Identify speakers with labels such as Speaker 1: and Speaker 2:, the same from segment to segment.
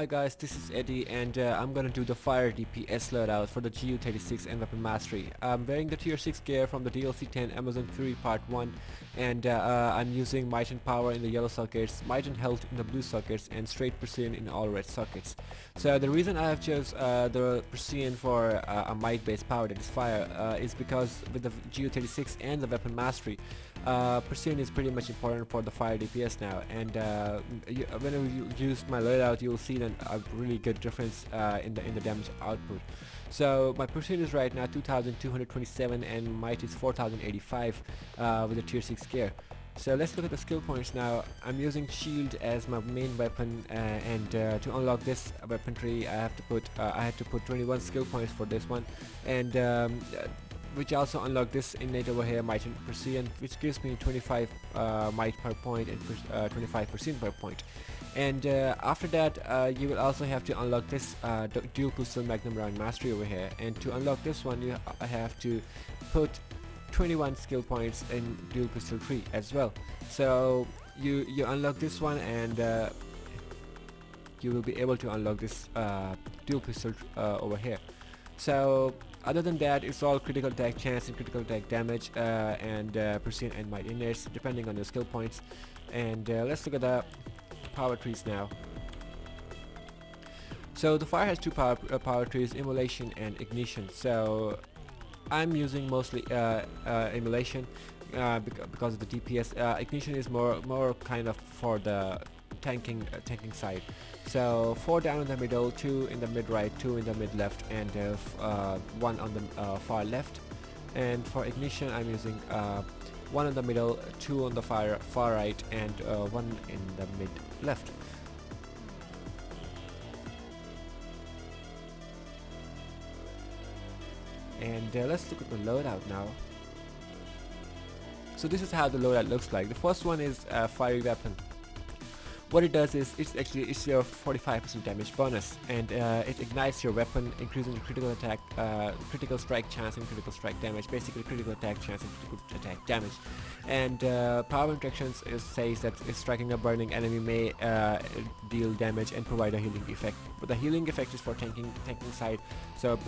Speaker 1: Hi guys, this is Eddie and I'm gonna do the fire DPS loadout for the GU36 and Weapon Mastery. I'm wearing the tier 6 gear from the DLC 10 Amazon 3 part 1 and I'm using might and power in the yellow sockets, might and health in the blue sockets and straight precision in all red sockets. So the reason I have chose the precision for a might based power, that is fire, is because with the GU36 and the Weapon Mastery, precision is pretty much important for the fire DPS now, and whenever you use my loadout you will see then a really good difference in the damage output. So my precision is right now 2227 and might is 4085 with the tier 6 gear. So let's look at the skill points now. I'm using shield as my main weapon and to unlock this weaponry I had to put 21 skill points for this one, and which also unlock this innate over here, might and precision, which gives me 25 might per point and 25% per point. And after that you will also have to unlock this dual pistol magnum round mastery over here, and to unlock this one you have to put 21 skill points in dual pistol 3 as well. So you unlock this one and you will be able to unlock this dual pistol over here. So other than that, it's all critical attack chance and critical attack damage and precision and might innates depending on the skill points. And let's look at the power trees now. So the fire has two power trees, immolation and ignition. So I'm using mostly immolation because of the DPS. Ignition is more kind of for the tanking side. So 4 down in the middle, 2 in the mid right, 2 in the mid left, and 1 on the far left. And for ignition I'm using 1 in the middle, 2 on the far right, and 1 in the mid left. And let's look at the loadout now. So this is how the loadout looks like. The first one is a fiery weapon. What it does is it's your 45% damage bonus, and it ignites your weapon, increasing the critical attack, critical strike chance and critical strike damage, basically critical attack chance and critical attack damage. And power interactions says that striking a burning enemy may deal damage and provide a healing effect, but the healing effect is for tanking side, so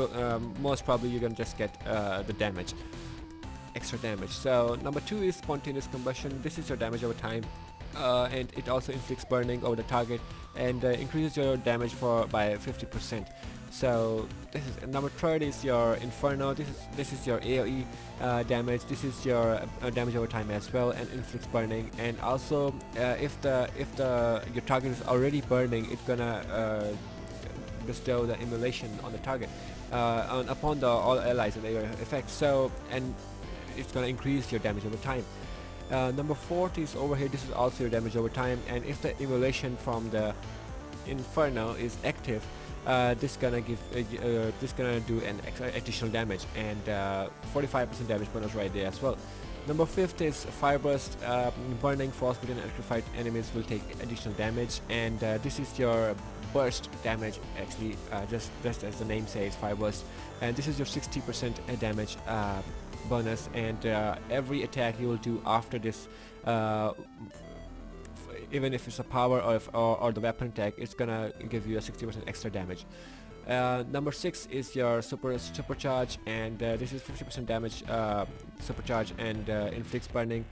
Speaker 1: most probably you're gonna just get the damage, extra damage. So number 2 is spontaneous combustion. This is your damage over time. And it also inflicts burning over the target and increases your damage by 50%. So this is number 3 is your inferno. This is your AoE damage. This is your damage over time as well, and inflicts burning. And also if your target is already burning, it's gonna bestow the immolation on the target upon all allies and their effects. So, and it's gonna increase your damage over time. Number 4 is over here. This is also your damage over time, and if the immolation from the inferno is active, this gonna do an additional damage, and 45% damage bonus right there as well. Number 5 is fire burst. Burning, frostbitten, and electrified enemies will take additional damage, and this is your burst damage, actually, just as the name says, fire burst, and this is your 60% damage bonus, and every attack you will do after this, even if it's a power or the weapon attack, it's gonna give you a 60% extra damage. Number 6 is your supercharge, and this is 50% damage supercharge, and inflicts burning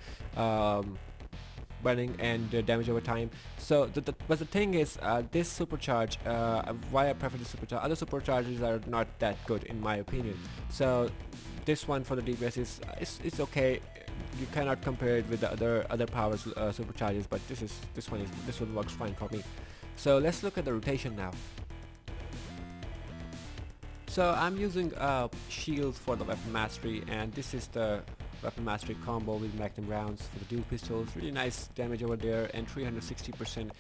Speaker 1: and damage over time. So but the thing is, this supercharge, why I prefer this supercharge, other supercharges are not that good in my opinion. So this one for the DPS is okay. You cannot compare it with the other powers supercharges, but this one works fine for me. So let's look at the rotation now. So I'm using shields for the weapon mastery, and this is the weapon mastery combo with magnum rounds for the dual pistols. Really nice damage over there, and 360%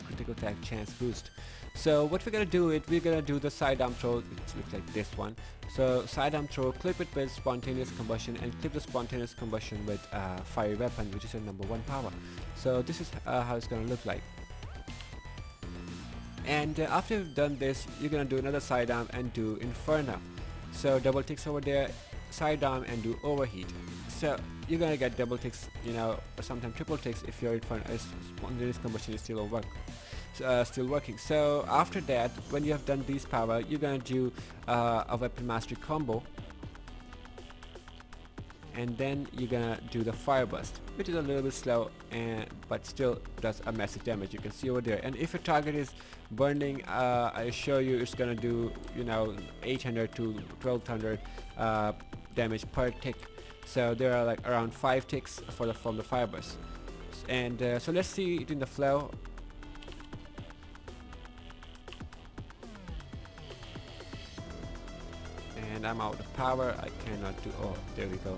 Speaker 1: critical attack chance boost. So what we're gonna do is we're gonna do the sidearm throw. It looks like this one. So sidearm throw, clip it with spontaneous combustion, and clip the spontaneous combustion with fiery weapon, which is your number 1 power. So this is how it's gonna look like. And after you've done this, you're gonna do another sidearm and do inferno. So double ticks over there, sidearm, and do overheat. So you're gonna get double ticks, or sometimes triple ticks if your spontaneous combustion is still over. still working. So after that, when you have done these power, you're gonna do a weapon mastery combo, and then you're gonna do the fire burst, which is a little bit slow and but still does a massive damage. You can see over there. And if your target is burning, I assure you it's gonna do, you know, 800 to 1200 damage per tick. So there are like around 5 ticks for from the fire burst. And so let's see it in the flow. And I'm out of power. I cannot do. Oh, there we go.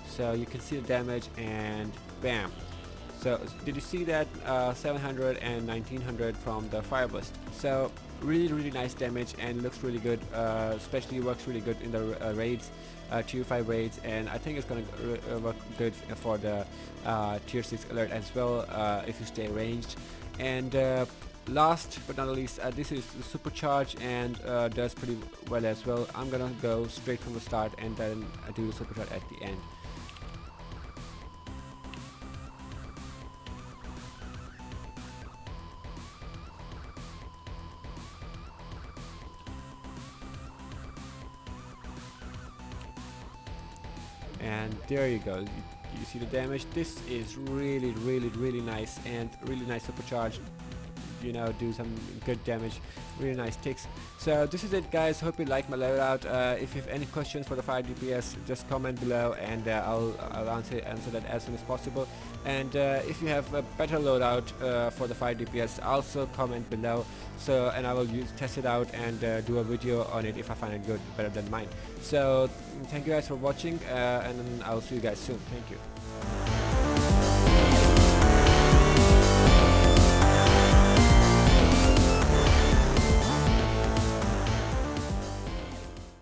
Speaker 1: So you can see the damage, and bam. So did you see that 700 and 1900 from the fire burst? So really nice damage, and looks really good, especially works really good in the raids, tier 5 raids, and I think it's gonna work good for the tier 6 alert as well, if you stay ranged. And last but not least, this is the supercharge, and does pretty well as well. I'm gonna go straight from the start and then do the supercharge at the end. And there you go. You see the damage. This is really nice, and really nice supercharge. You know, do some good damage, really nice ticks. So this is it, guys. Hope you like my loadout. If you have any questions for the fire DPS, just comment below, and I'll answer that as soon as possible. And if you have a better loadout for the fire DPS, also comment below. So, and I will test it out and do a video on it if I find it good, better than mine. So thank you guys for watching, and I'll see you guys soon. Thank you.